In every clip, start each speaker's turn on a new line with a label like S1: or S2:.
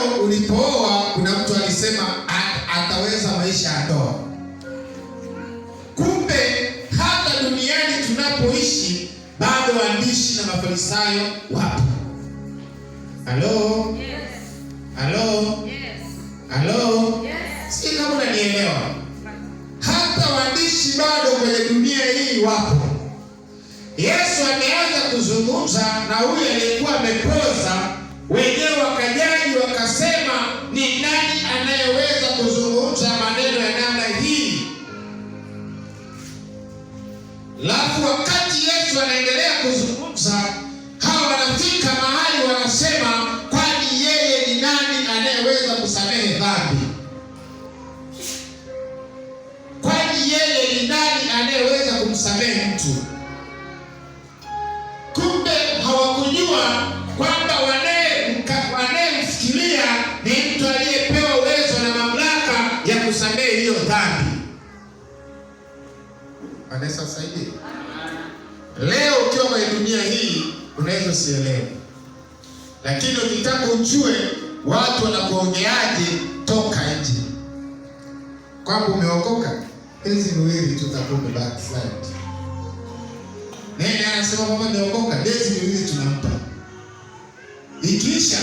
S1: leo ulipooa, kuna mtu alisema ataweza maisha ya ndoa. Kumbe hata duniani tunapoishi bado waandishi na mafarisayo wapo. Halo?
S2: Yes.
S1: Halo?
S2: Yes.
S1: Halo?
S2: Yes.
S1: Si kama unanielewa. Hata waandishi bado kwenye dunia hii wapo. Yesu ameanza kuzungumza na huyu aliyekuwa amepoza, wenyewe wakajaji wakasema, ni nani anayeweza kuzungumza maneno ya namna hii? Alafu wakati Yesu anaendelea kuzungumza, hawa wanafika mahali wanasema, kwani yeye ni nani anayeweza kusamehe dhambi? Kwani yeye ni nani anayeweza kumsamehe mtu? Kumbe hawakujua kwamba wanayemfikiria ni mtu aliyepewa uwezo na mamlaka ya kusamehe hiyo dhambi. Anaweza saidia. Leo ukiwa kwenye dunia hii unaweza usielewe, lakini ukitaka ujue watu wanakuongeaje, toka nje. Kwamba umeokoka, hizi miwili tutakuwa backslide. Nene anasema kwamba umeokoka, hizi miwili tunampa. Ikiisha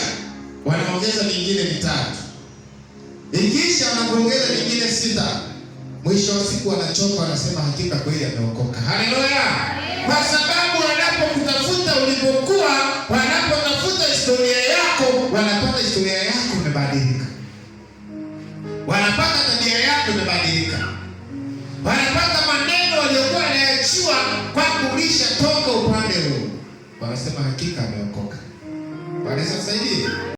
S1: wanaongeza mingine mitatu. Ikiisha wanaongeza mingine 6. Mwisho wa siku wanachoka, wanasema hakika kweli ameokoka. Haleluya! Kwa sababu wanapokutafuta ulipokuwa, wanapotafuta historia yako, wanapata historia yako imebadilika. Wanapata tabia yako imebadilika. Wanapata maneno waliokuwa yanaachiwa kwa kulisha toka upande huu. Wanasema hakika ameokoka. Wanaweza kusaidia.